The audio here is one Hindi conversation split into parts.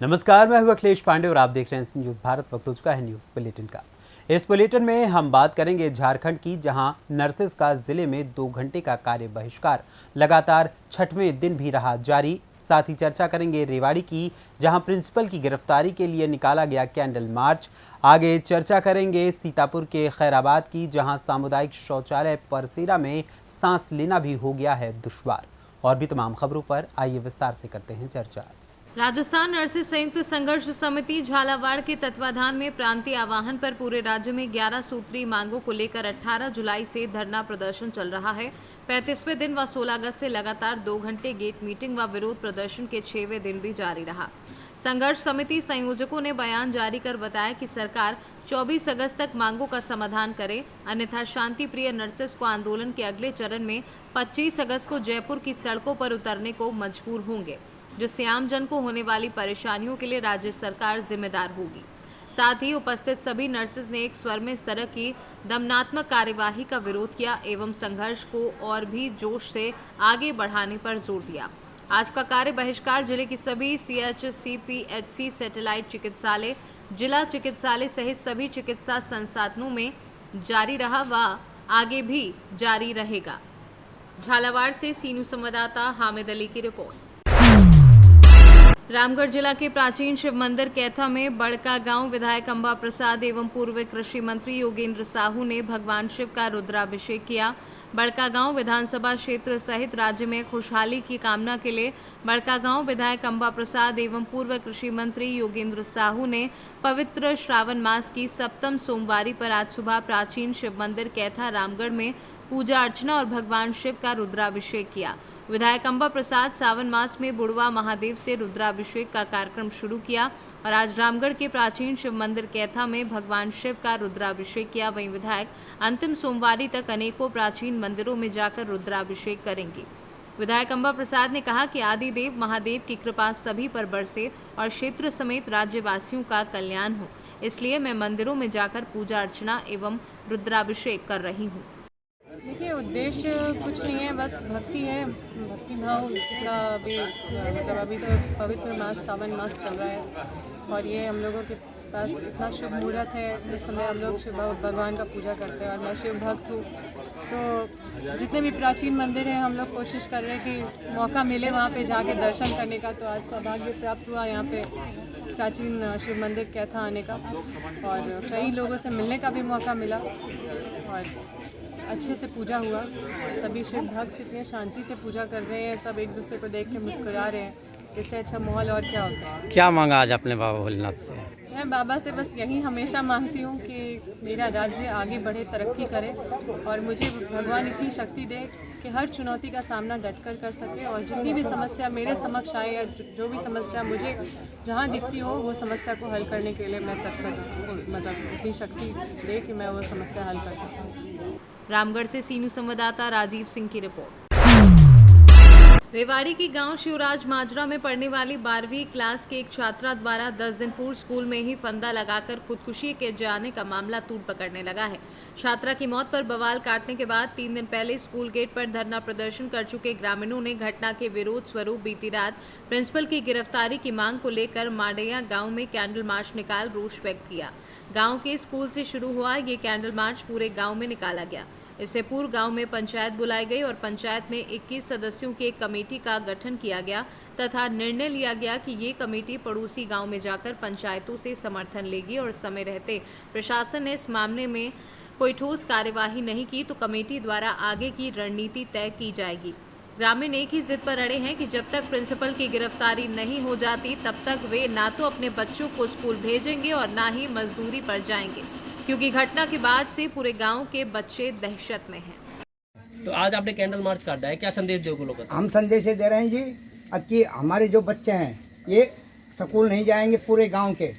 नमस्कार, मैं हूं अखिलेश पांडे और आप देख रहे हैं सी न्यूज़ भारत। वक्त हो चुका है न्यूज़ बुलेटिन का। इस बुलेटिन में हम बात करेंगे झारखंड की, जहां नर्सेस का जिले में 2 घंटे का कार्य बहिष्कार लगातार 6वें दिन भी रहा जारी। साथ ही चर्चा करेंगे रेवाड़ी की, जहां प्रिंसिपल की गिरफ्तारी के लिए निकाला गया कैंडल मार्च। आगे चर्चा करेंगे सीतापुर के खैराबाद की, जहां सामुदायिक शौचालय परसेरा में सांस लेना भी हो गया है दुश्वार। और भी तमाम खबरों पर आइए विस्तार से करते हैं चर्चा। राजस्थान नर्सेस संयुक्त संघर्ष समिति झालावाड़ के तत्वाधान में प्रांतीय आह्वान पर पूरे राज्य में 11 सूत्री मांगों को लेकर 18 जुलाई से धरना प्रदर्शन चल रहा है। 35वें दिन व 16 अगस्त से लगातार 2 घंटे गेट मीटिंग व विरोध प्रदर्शन के 6वें दिन भी जारी रहा। संघर्ष समिति संयोजकों ने बयान जारी कर बताया कि सरकार 24 अगस्त तक मांगों का समाधान करे, अन्यथा शांति प्रिय नर्सेस को आंदोलन के अगले चरण में 25 अगस्त को जयपुर की सड़कों पर उतरने को मजबूर होंगे, जिससे आम जन को होने वाली परेशानियों के लिए राज्य सरकार जिम्मेदार होगी। साथ ही उपस्थित सभी नर्सेस ने एक स्वर में इस तरह की दमनात्मक कार्यवाही का विरोध किया एवं संघर्ष को और भी जोश से आगे बढ़ाने पर जोर दिया। आज का कार्य बहिष्कार जिले की सभी CHCPHC सैटेलाइट चिकित्सालय, जिला चिकित्सालय सहित सभी चिकित्सा संसाधनों में जारी रहा व आगे भी जारी रहेगा। झालावाड़ से सी न्यूज़ संवाददाता हामिद अली की रिपोर्ट। रामगढ़ जिला के प्राचीन शिव मंदिर कैथा में बड़का गांव विधायक अंबा प्रसाद एवं पूर्व कृषि मंत्री योगेंद्र साहू ने भगवान शिव का रुद्राभिषेक किया। बड़का गांव विधानसभा क्षेत्र सहित राज्य में खुशहाली की कामना के लिए बड़का गांव विधायक अंबा प्रसाद एवं पूर्व कृषि मंत्री योगेंद्र साहू ने पवित्र श्रावण मास की सप्तम सोमवारी पर आज सुबह प्राचीन शिव मंदिर कैथा रामगढ़ में पूजा अर्चना और भगवान शिव का रुद्राभिषेक किया। विधायक अंबा प्रसाद सावन मास में बुढ़वा महादेव से रुद्राभिषेक का कार्यक्रम शुरू किया और आज रामगढ़ के प्राचीन शिव मंदिर कैथा में भगवान शिव का रुद्राभिषेक किया। वहीं विधायक अंतिम सोमवारी तक अनेकों प्राचीन मंदिरों में जाकर रुद्राभिषेक करेंगे। विधायक अंबा प्रसाद ने कहा कि आदिदेव महादेव की कृपा सभी पर बरसे और क्षेत्र समेत राज्यवासियों का कल्याण हो, इसलिए मैं मंदिरों में जाकर पूजा अर्चना एवं रुद्राभिषेक कर रही हूँ। देखिए, उद्देश्य कुछ नहीं है, बस भक्ति है, भक्ति भाव का अभी तो पवित्र मास सावन मास चल रहा है और ये हम लोगों के पास इतना शुभ मुहूर्त है। इस समय हम लोग शिव भगवान का पूजा करते हैं और मैं शिव भक्त हूँ, तो जितने भी प्राचीन मंदिर हैं हम लोग कोशिश कर रहे हैं कि मौका मिले वहाँ पे जाके दर्शन करने का। तो आज सौभाग्य प्राप्त हुआ यहाँ पे प्राचीन शिव मंदिर कैथा आने का और कई लोगों से मिलने का भी मौका मिला और अच्छे से पूजा हुआ। सभी शिव भक्त इतने शांति से पूजा कर रहे हैं, सब एक दूसरे को देख के मुस्कुरा रहे हैं। इससे अच्छा माहौल और क्या हो सकता है। क्या मांगा आज अपने बाबा भोलेनाथ से? मैं बाबा से बस यही हमेशा मांगती हूँ कि मेरा राज्य आगे बढ़े, तरक्की करे और मुझे भगवान इतनी शक्ति दे कि हर चुनौती का सामना डटकर कर सके और जितनी भी समस्या मेरे समक्ष आए या जो भी समस्या मुझे जहाँ दिखती हो वो समस्या को हल करने के लिए मैं तत्पर, मतलब इतनी शक्ति दे कि मैं वो समस्या हल कर सकूँ। रामगढ़ से सी न्यूज़ संवाददाता राजीव सिंह की रिपोर्ट। रेवाड़ी की गांव शिवराज माजरा में पढ़ने वाली 12वीं क्लास के एक छात्रा द्वारा 10 दिन पूर्व स्कूल में ही फंदा लगाकर खुदकुशी के जाने का मामला तूल पकड़ने लगा है। छात्रा की मौत पर बवाल काटने के बाद 3 दिन पहले स्कूल गेट पर धरना प्रदर्शन कर चुके ग्रामीणों ने घटना के विरोध स्वरूप बीती रात प्रिंसिपल की गिरफ्तारी की मांग को लेकर माडेया गाँव में कैंडल मार्च निकाल रोष व्यक्त किया। गाँव के स्कूल से शुरू हुआ ये कैंडल मार्च पूरे गाँव में निकाला गया। इससे पूर्व गांव में पंचायत बुलाई गई और पंचायत में 21 सदस्यों की एक कमेटी का गठन किया गया तथा निर्णय लिया गया कि ये कमेटी पड़ोसी गांव में जाकर पंचायतों से समर्थन लेगी और समय रहते प्रशासन ने इस मामले में कोई ठोस कार्यवाही नहीं की तो कमेटी द्वारा आगे की रणनीति तय की जाएगी। ग्रामीण एक ही जिद पर अड़े हैं कि जब तक प्रिंसिपल की गिरफ्तारी नहीं हो जाती तब तक वे ना तो अपने बच्चों को स्कूल भेजेंगे और ना ही मजदूरी पर जाएंगे, क्योंकि घटना के बाद से पूरे गांव के बच्चे दहशत में हैं। तो आज आपने कैंडल मार्च काटा है, क्या संदेश दोगे लोगों को? हम संदेश दे रहे हैं जी कि हमारे जो बच्चे हैं ये स्कूल नहीं जाएंगे, पूरे गांव के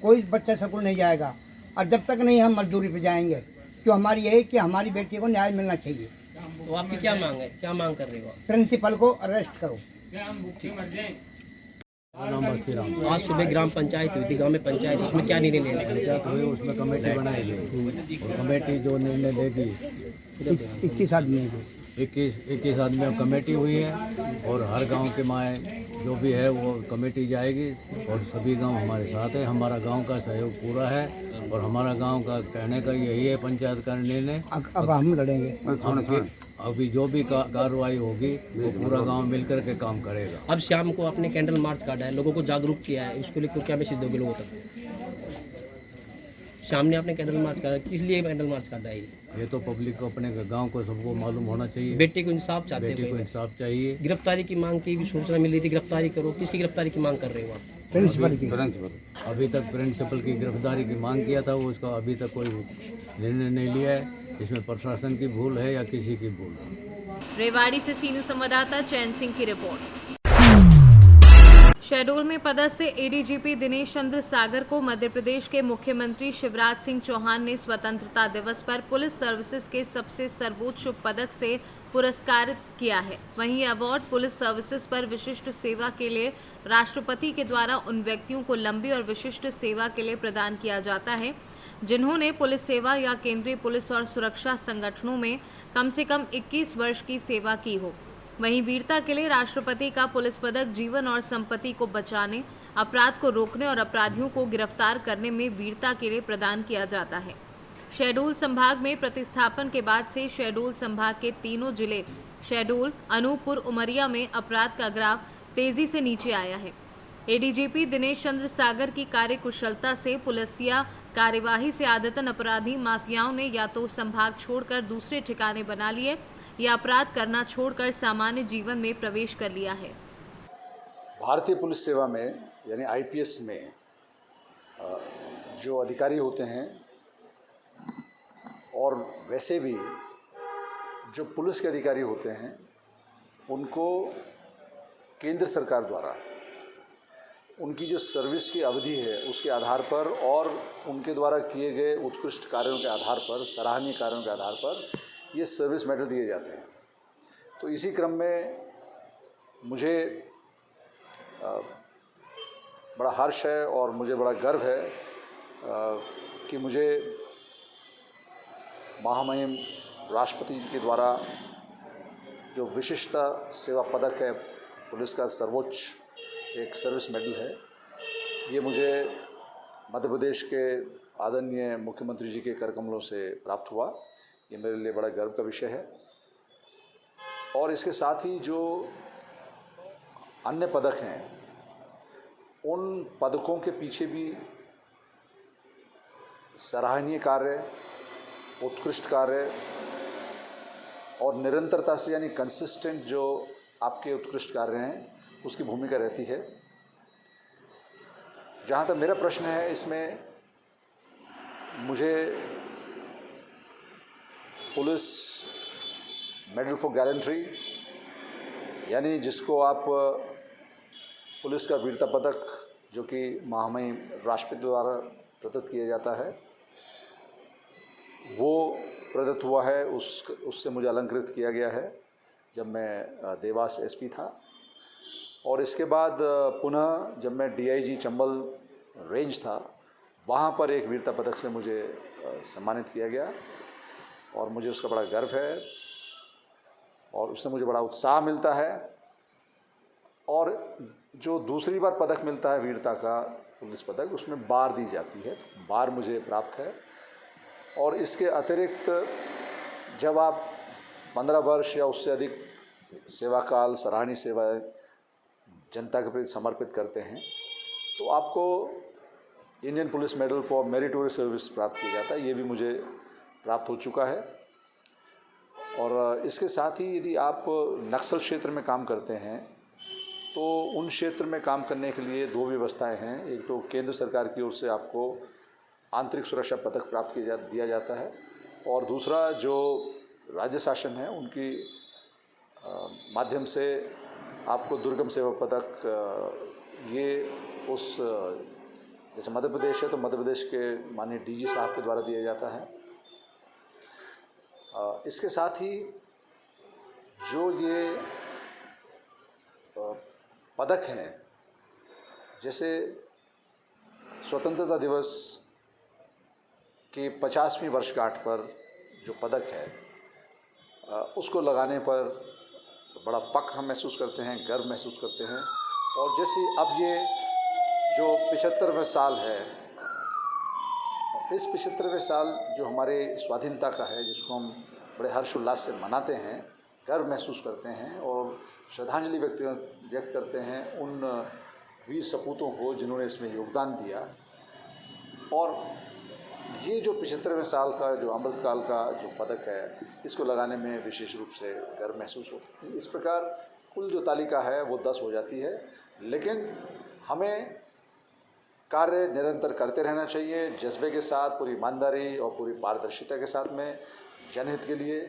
कोई बच्चा स्कूल नहीं जाएगा और जब तक नहीं हम मजदूरी पे जाएंगे। क्यों हमारी यही कि हमारी बेटी को न्याय मिलना चाहिए। तो आपकी क्या मांग है, क्या मांग कर रहे हो? प्रिंसिपल को अरेस्ट करो। आज सुबह ग्राम पंचायत हुई थी, गांव में पंचायत, उसमें क्या निर्णय लेने पंचायत हुई, उसमें कमेटी बनाई गई और कमेटी जो निर्णय लेगी 21 आदमी 21 आदमी कमेटी हुई है और हर गांव के माए जो भी है वो कमेटी जाएगी और सभी गांव हमारे साथ है। हमारा गांव का सहयोग पूरा है और हमारा गांव का कहने का यही है पंचायत का निर्णय। अब हम लड़ेंगे। अभी जो भी कार्रवाई होगी वो पूरा गांव मिलकर के काम करेगा। अब शाम को आपने कैंडल मार्च काटा है, लोगों को जागरूक किया है, इसको लेकर क्या मैसेज दोगे लोगों तक? सामने आपने कैंडल मार्च काटा, किस लिए कैंडल मार्च काटा है? ये तो पब्लिक को, अपने गांव को सबको मालूम होना चाहिए। बेटे को इंसाफ चाहते हैं, बेटे को इंसाफ चाहिए। गिरफ्तारी की मांग की भी सूचना मिल रही थी, गिरफ्तारी करो, किसकी गिरफ्तारी की मांग कर रहे हो आप? प्रिंसिपल की। अभी तक प्रिंसिपल की गिरफ्तारी की मांग किया था, वो उसका अभी तक कोई निर्णय नहीं लिया है। इसमें प्रशासन की भूल है या किसी की भूल है? रेवाड़ी से सीनियर संवाददाता चैन सिंह की रिपोर्ट। शहडोल में पदस्थ एडीजीपी दिनेश चंद्र सागर को मध्य प्रदेश के मुख्यमंत्री शिवराज सिंह चौहान ने स्वतंत्रता दिवस पर पुलिस सर्विसेज के सबसे सर्वोच्च पदक से पुरस्कारित किया है। वहीं ये अवार्ड पुलिस सर्विसेज पर विशिष्ट सेवा के लिए राष्ट्रपति के द्वारा उन व्यक्तियों को लंबी और विशिष्ट सेवा के लिए प्रदान किया जाता है जिन्होंने पुलिस सेवा या केंद्रीय पुलिस और सुरक्षा संगठनों में कम से कम 21 वर्ष की सेवा की हो। वहीं वीरता के लिए राष्ट्रपति का पुलिस पदक जीवन और संपत्ति को बचाने, अपराध को रोकने और अपराधियों को गिरफ्तार करने में वीरता के लिए प्रदान किया जाता है। शहडोल संभाग में प्रतिस्थापन के बाद से शहडोल संभाग के तीनों जिले शहडोल, अनूपपुर, उमरिया में अपराध का ग्राफ तेजी से नीचे आया है। एडीजीपी दिनेश चंद्र सागर की कार्यकुशलता से पुलिसिया कार्यवाही से आदतन अपराधी माफियाओं ने या तो संभाग छोड़कर दूसरे ठिकाने बना लिए या अपराध करना छोड़कर सामान्य जीवन में प्रवेश कर लिया है। भारतीय पुलिस सेवा में यानी आईपीएस में जो अधिकारी होते हैं और वैसे भी जो पुलिस के अधिकारी होते हैं उनको केंद्र सरकार द्वारा उनकी जो सर्विस की अवधि है उसके आधार पर और उनके द्वारा किए गए उत्कृष्ट कार्यों के आधार पर, सराहनीय कार्यों के आधार पर ये सर्विस मेडल दिए जाते हैं। तो इसी क्रम में मुझे बड़ा हर्ष है और मुझे बड़ा गर्व है कि मुझे महामहिम राष्ट्रपति जी के द्वारा जो विशिष्ट सेवा पदक है, पुलिस का सर्वोच्च एक सर्विस मेडल है, ये मुझे मध्य प्रदेश के आदरणीय मुख्यमंत्री जी के करकमलों से प्राप्त हुआ। ये मेरे लिए बड़ा गर्व का विषय है। और इसके साथ ही जो अन्य पदक हैं उन पदकों के पीछे भी सराहनीय कार्य, उत्कृष्ट कार्य और निरंतरता से यानी कंसिस्टेंट जो आपके उत्कृष्ट कार्य हैं उसकी भूमिका रहती है। जहाँ तक मेरा प्रश्न है, इसमें मुझे पुलिस मेडल फॉर गैलेंट्री यानी जिसको आप पुलिस का वीरता पदक जो कि महामहिम राष्ट्रपति द्वारा प्रदत्त किया जाता है वो प्रदत्त हुआ है, उससे मुझे अलंकृत किया गया है जब मैं देवास एसपी था। और इसके बाद पुनः जब मैं डीआईजी चंबल रेंज था वहाँ पर एक वीरता पदक से मुझे सम्मानित किया गया और मुझे उसका बड़ा गर्व है और उससे मुझे बड़ा उत्साह मिलता है। और जो दूसरी बार पदक मिलता है वीरता का, पुलिस पदक, उसमें बार दी जाती है, बार मुझे प्राप्त है। और इसके अतिरिक्त जब आप 15 वर्ष या उससे अधिक सेवा काल, सराहनीय सेवा जनता के प्रति समर्पित करते हैं तो आपको Indian police medal for meritorious service प्राप्त किया जाता है। ये भी मुझे प्राप्त हो चुका है। और इसके साथ ही यदि आप नक्सल क्षेत्र में काम करते हैं तो उन क्षेत्र में काम करने के लिए दो व्यवस्थाएं हैं। एक तो केंद्र सरकार की ओर से आपको आंतरिक सुरक्षा पदक प्राप्त दिया जाता है और दूसरा जो राज्य शासन है उनकी माध्यम से आपको दुर्गम सेवा पदक, ये उस जैसे मध्य प्रदेश है तो मध्य प्रदेश के माननीय डीजी साहब के द्वारा दिया जाता है। इसके साथ ही जो ये पदक हैं, जैसे स्वतंत्रता दिवस की 50वीं वर्षगांठ पर जो पदक है उसको लगाने पर बड़ा फ़ख्र हम महसूस करते हैं, गर्व महसूस करते हैं और जैसे अब ये जो 75वें साल है, इस 75वें साल जो हमारे स्वाधीनता का है, जिसको हम बड़े हर्षोल्लास से मनाते हैं, गर्व महसूस करते हैं और श्रद्धांजलि व्यक्त करते हैं उन वीर सपूतों को जिन्होंने इसमें योगदान दिया। और ये जो 75वें साल का जो अमृतकाल का जो पदक है, इसको लगाने में विशेष रूप से गर्व महसूस होता है। इस प्रकार कुल जो तालिका है वो 10 हो जाती है, लेकिन हमें कार्य निरंतर करते रहना चाहिए, जज्बे के साथ, पूरी ईमानदारी और पूरी पारदर्शिता के साथ में, जनहित के लिए।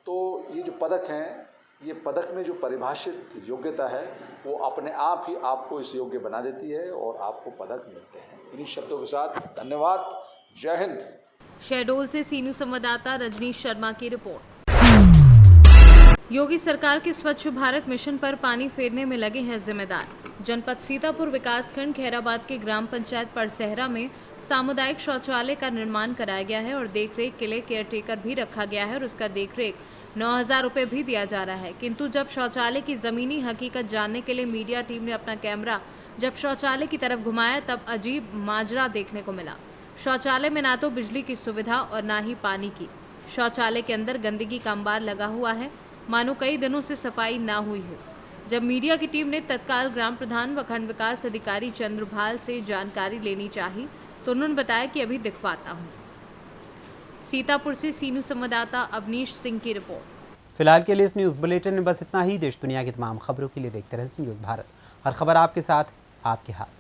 तो ये जो पदक हैं, ये पदक में जो परिभाषित योग्यता है वो अपने आप ही आपको इस योग्य बना देती है और आपको पदक मिलते हैं। इन्हीं शब्दों के साथ धन्यवाद। जय हिंद। शहडोल से सीनू संवाददाता रजनीश शर्मा की रिपोर्ट। योगी सरकार के स्वच्छ भारत मिशन पर पानी फेरने में लगे हैं जिम्मेदार। जनपद सीतापुर विकासखंड खैराबाद के ग्राम पंचायत परसहरा में सामुदायिक शौचालय का निर्माण कराया गया है और देखरेख के लिए केयरटेकर भी रखा गया है और उसका देखरेख 9,000 रुपये भी दिया जा रहा है। किंतु जब शौचालय की जमीनी हकीकत जानने के लिए मीडिया टीम ने अपना कैमरा जब शौचालय की तरफ घुमाया, तब अजीब माजरा देखने को मिला। शौचालय में ना तो बिजली की सुविधा और ना ही पानी की। शौचालय के अंदर गंदगी का अंबार लगा हुआ है, मानो कई दिनों से सफाई ना हुई हो। जब मीडिया की टीम ने तत्काल ग्राम प्रधान व खंड विकास अधिकारी चंद्रभाल से जानकारी लेनी चाही तो उन्होंने बताया कि अभी दिखवाता हूँ। सीतापुर से सीनू संवाददाता अवनीश सिंह की रिपोर्ट। फिलहाल के लिए इस न्यूज़ बुलेटिन में बस इतना ही। देश दुनिया की तमाम खबरों के लिए देखते रहें न्यूज़ भारत। हर खबर आपके साथ, आपके हाथ।